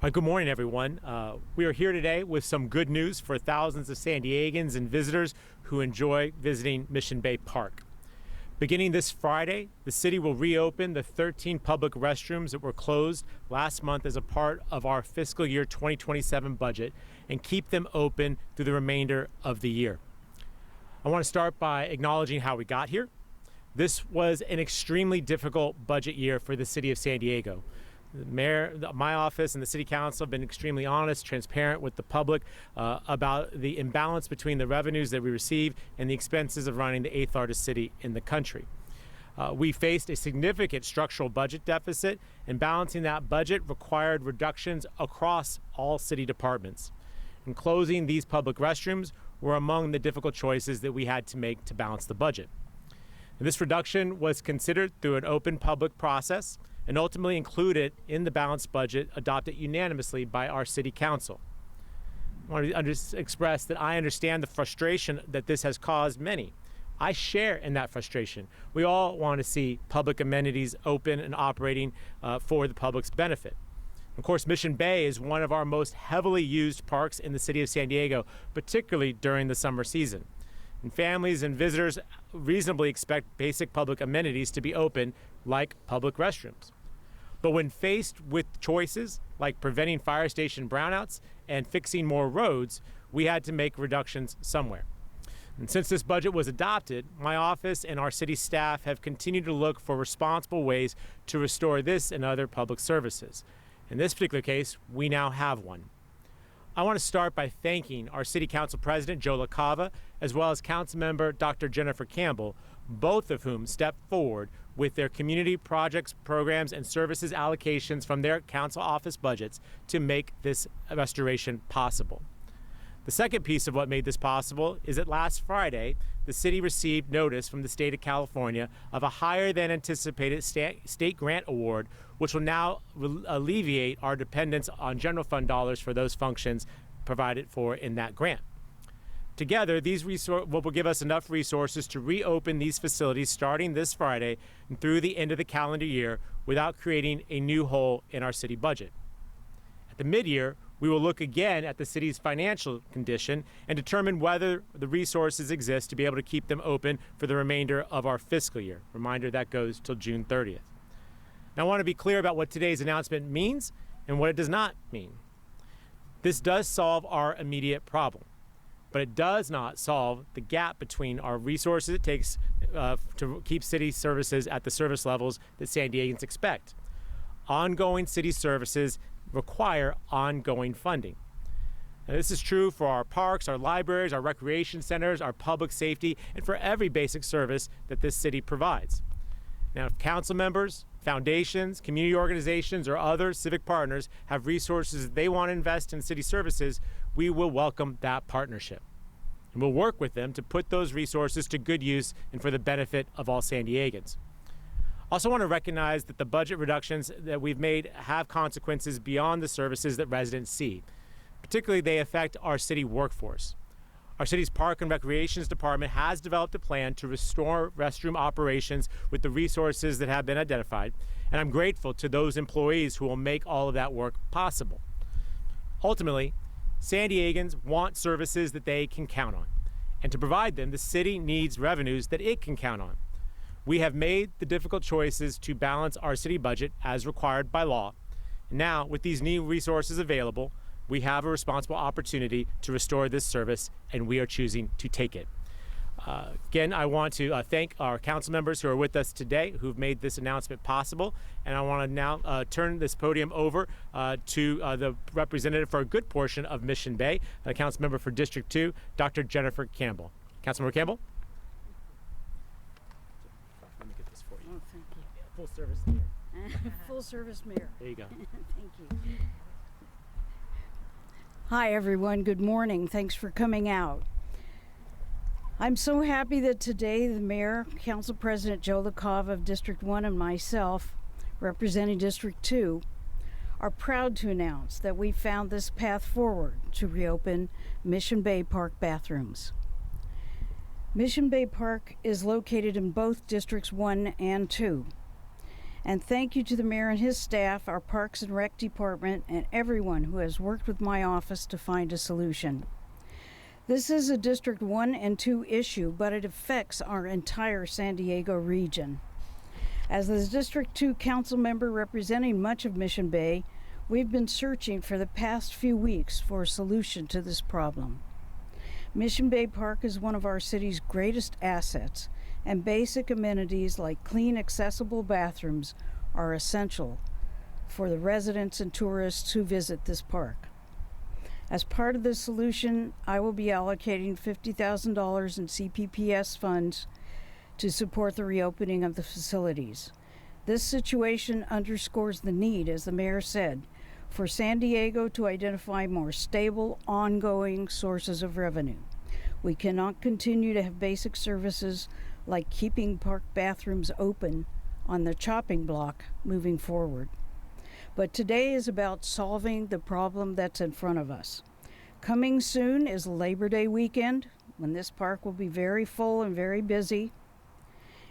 Good morning, everyone. We are here today with some good news for thousands of San Diegans and visitors who enjoy visiting Mission Bay Park. Beginning this Friday, the city will reopen the 13 public restrooms that were closed last month as a part of our fiscal year 2027 budget and keep them open through the remainder of the year. I want to start by acknowledging how we got here. This was an extremely difficult budget year for the city of San Diego. The mayor, my office, and the city council have been extremely honest, transparent with the public about the imbalance between the revenues that we receive and the expenses of running the eighth largest city in the country. We faced a significant structural budget deficit, and balancing that budget required reductions across all city departments. And closing these public restrooms were among the difficult choices that we had to make to balance the budget. And this reduction was considered through an open public process and ultimately included in the balanced budget adopted unanimously by our city council. I want to express that I understand the frustration that this has caused many. I share in that frustration. We all want to see public amenities open and operating for the public's benefit. Of course, Mission Bay is one of our most heavily used parks in the city of San Diego, particularly during the summer season. And families and visitors reasonably expect basic public amenities to be open, like public restrooms. But when faced with choices like preventing fire station brownouts and fixing more roads, we had to make reductions somewhere. And since this budget was adopted, my office and our city staff have continued to look for responsible ways to restore this and other public services. In this particular case, we now have one. I want to start by thanking our City Council President, Joe LaCava, as well as Councilmember Dr. Jennifer Campbell, both of whom stepped forward with their community projects, programs, and services allocations from their council office budgets to make this restoration possible. The second piece of what made this possible is that last Friday, the city received notice from the state of California of a higher than anticipated state grant award, which will now alleviate our dependence on general fund dollars for those functions provided for in that grant. Together, these will give us enough resources to reopen these facilities starting this Friday and through the end of the calendar year without creating a new hole in our city budget. At the mid-year, we will look again at the city's financial condition and determine whether the resources exist to be able to keep them open for the remainder of our fiscal year. Reminder, that goes till June 30th. Now, I want to be clear about what today's announcement means and what it does not mean. This does solve our immediate problem, but it does not solve the gap between our resources it takes to keep city services at the service levels that San Diegans expect. Ongoing city services require ongoing funding. Now, this is true for our parks, our libraries, our recreation centers, our public safety, and for every basic service that this city provides. Now, if council members, foundations, community organizations, or other civic partners have resources that they want to invest in city services, we will welcome that partnership. And we'll work with them to put those resources to good use and for the benefit of all San Diegans. I also want to recognize that the budget reductions that we've made have consequences beyond the services that residents see. Particularly, they affect our city workforce. Our city's Park and Recreations Department has developed a plan to restore restroom operations with the resources that have been identified, and I'm grateful to those employees who will make all of that work possible. Ultimately, San Diegans want services that they can count on, and to provide them, the city needs revenues that it can count on. We have made the difficult choices to balance our city budget as required by law. Now, with these new resources available, we have a responsible opportunity to restore this service, and we are choosing to take it. Again, I want to thank our council members who are with us today who've made this announcement possible, and I want to now turn this podium over to the representative for a good portion of Mission Bay, the council member for District 2, Dr. Jennifer Campbell. Councilmember Campbell? Let me get this for you. Oh, thank you. Full service mayor. Full service mayor. There you go. Thank you. Hi, everyone. Good morning. Thanks for coming out. I'm so happy that today the mayor, council president Joe LaCava of District 1 and myself, representing District 2, are proud to announce that we found this path forward to reopen Mission Bay Park bathrooms. Mission Bay Park is located in both Districts 1 and 2, And thank you to the mayor and his staff, our Parks and Rec department, and everyone who has worked with my office to find a solution. This is a District 1 and 2 issue, but it affects our entire San Diego region. As the District 2 council member representing much of Mission Bay, we've been searching for the past few weeks for a solution to this problem. Mission Bay Park is one of our city's greatest assets, and basic amenities like clean, accessible bathrooms are essential for the residents and tourists who visit this park. As part of this solution, I will be allocating $50,000 in CPPS funds to support the reopening of the facilities. This situation underscores the need, as the mayor said, for San Diego to identify more stable, ongoing sources of revenue. We cannot continue to have basic services like keeping park bathrooms open on the chopping block moving forward. But today is about solving the problem that's in front of us. Coming soon is Labor Day weekend, when this park will be very full and very busy.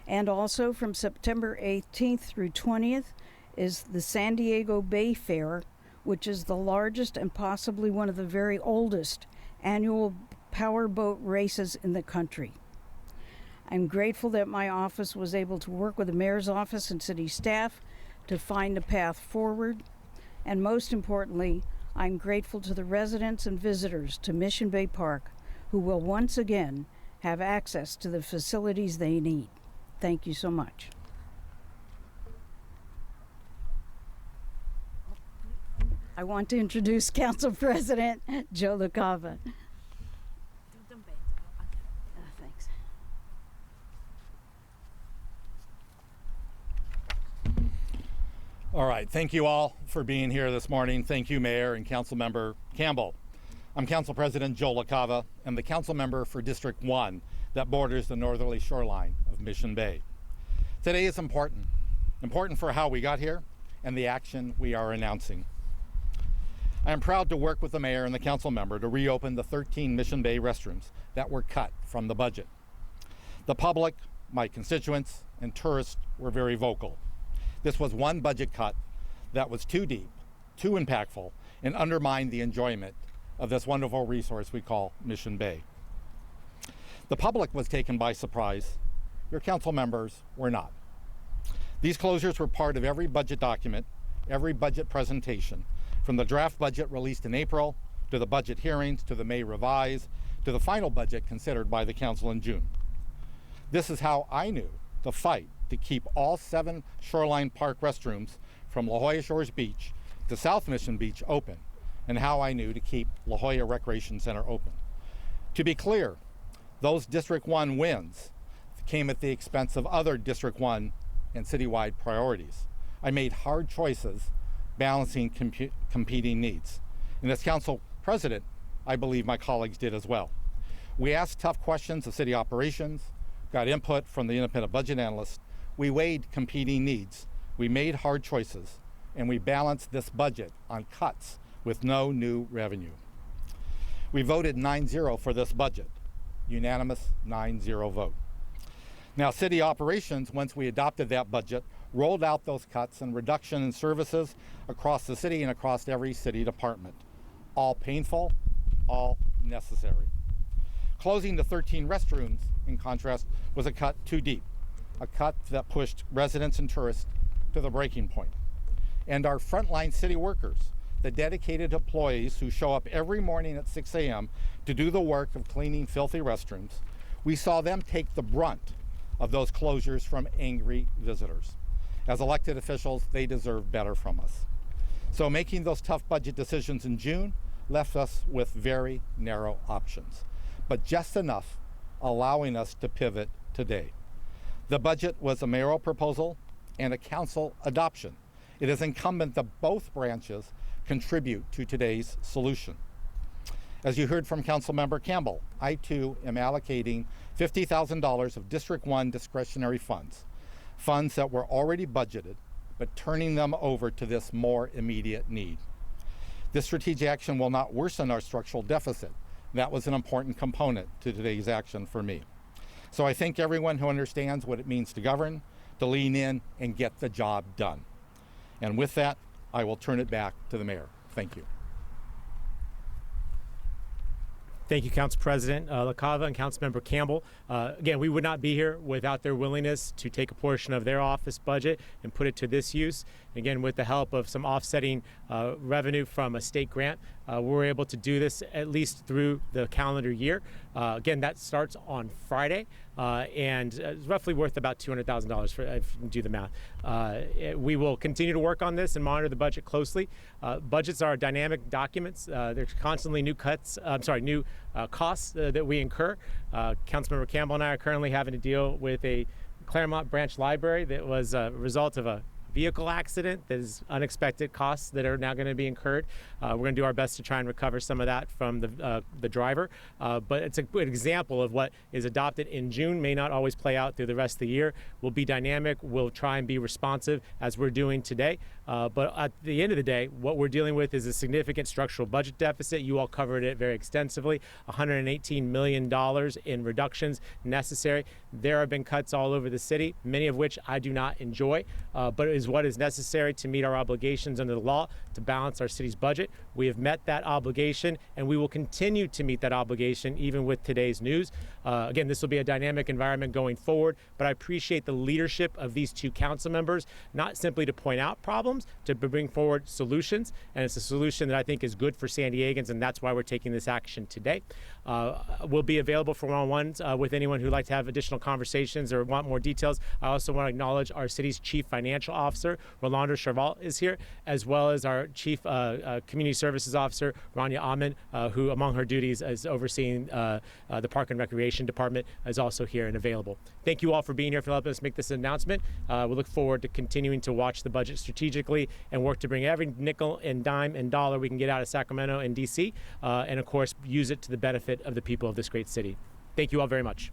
And also from September 18th through 20th is the San Diego Bay Fair, which is the largest and possibly one of the very oldest annual powerboat races in the country. I'm grateful that my office was able to work with the mayor's office and city staff to find a path forward. And most importantly, I'm grateful to the residents and visitors to Mission Bay Park who will once again have access to the facilities they need. Thank you so much. I want to introduce Council President Joe LaCava. Thanks. All right, thank you all for being here this morning. Thank you, Mayor and Councilmember Campbell. I'm Council President Joe LaCava and the council member for District 1 that borders the northerly shoreline of Mission Bay. Today is important for how we got here and the action we are announcing. I am proud to work with the mayor and the council member to reopen the 13 Mission Bay restrooms that were cut from the budget. The public, my constituents, and tourists were very vocal. This was one budget cut that was too deep, too impactful, and undermined the enjoyment of this wonderful resource we call Mission Bay. The public was taken by surprise. Your council members were not. These closures were part of every budget document, every budget presentation, from the draft budget released in April, to the budget hearings, to the May revise, to the final budget considered by the council in June. This is how I knew to fight to keep all 7 Shoreline Park restrooms from La Jolla Shores Beach to South Mission Beach open, and how I knew to keep La Jolla Recreation Center open. To be clear, those District 1 wins came at the expense of other District 1 and citywide priorities. I made hard choices balancing competing needs. And as council president, I believe my colleagues did as well. We asked tough questions of city operations, got input from the independent budget analyst. We weighed competing needs. We made hard choices, and we balanced this budget on cuts with no new revenue. We voted 9-0 for this budget, unanimous 9-0 vote. Now, city operations, once we adopted that budget, rolled out those cuts and reduction in services across the city and across every city department. All painful, all necessary. Closing the 13 restrooms, in contrast, was a cut too deep, a cut that pushed residents and tourists to the breaking point. And our frontline city workers, the dedicated employees who show up every morning at 6 a.m. to do the work of cleaning filthy restrooms, we saw them take the brunt of those closures from angry visitors. As elected officials, they deserve better from us. So making those tough budget decisions in June left us with very narrow options, but just enough allowing us to pivot today. The budget was a mayoral proposal and a council adoption. It is incumbent that both branches contribute to today's solution. As you heard from Councilmember Campbell, I too am allocating $50,000 of District 1 discretionary funds that were already budgeted, but turning them over to this more immediate need. This strategic action will not worsen our structural deficit. That was an important component to today's action for me. So I thank everyone who understands what it means to govern, to lean in and get the job done. And with that, I will turn it back to the mayor. Thank you. Thank you, Council President LaCava and Councilmember Campbell. Again, we would not be here without their willingness to take a portion of their office budget and put it to this use. Again, with the help of some offsetting revenue from a state grant, we're able to do this at least through the calendar year. Again, that starts on Friday, and it's roughly worth about $200,000 for if you do the math. We will continue to work on this and monitor the budget closely. Budgets are dynamic documents. There's constantly new new costs that we incur. Councilmember Campbell and I are currently having to deal with a Claremont branch library that was a result of a vehicle accident. There's unexpected costs that are now going to be incurred. We're going to do our best to try and recover some of that from the driver. But it's a good example of what is adopted in June may not always play out through the rest of the year. We'll be dynamic. We'll try and be responsive as we're doing today. But at the end of the day, what we're dealing with is a significant structural budget deficit. You all covered it very extensively. $118 million in reductions necessary. There have been cuts all over the city, many of which I do not enjoy, but it is what is necessary to meet our obligations under the law to balance our city's budget. We have met that obligation, and we will continue to meet that obligation even with today's news. Again, this will be a dynamic environment going forward, but I appreciate the leadership of these two council members, not simply to point out problems, to bring forward solutions, and it's a solution that I think is good for San Diegans, and that's why we're taking this action today. We'll be available for one-on-ones with anyone who'd like to have additional conversations or want more details. I also want to acknowledge our city's Chief Financial Officer, Rolando Charval, is here, as well as our Chief Community Services Officer, Rania Ahmed, who among her duties is overseeing the Park and Recreation Department, is also here and available. Thank you all for being here, for helping us make this announcement. We look forward to continuing to watch the budget strategically and work to bring every nickel and dime and dollar we can get out of Sacramento and DC, and of course use it to the benefit of the people of this great city. Thank you all very much.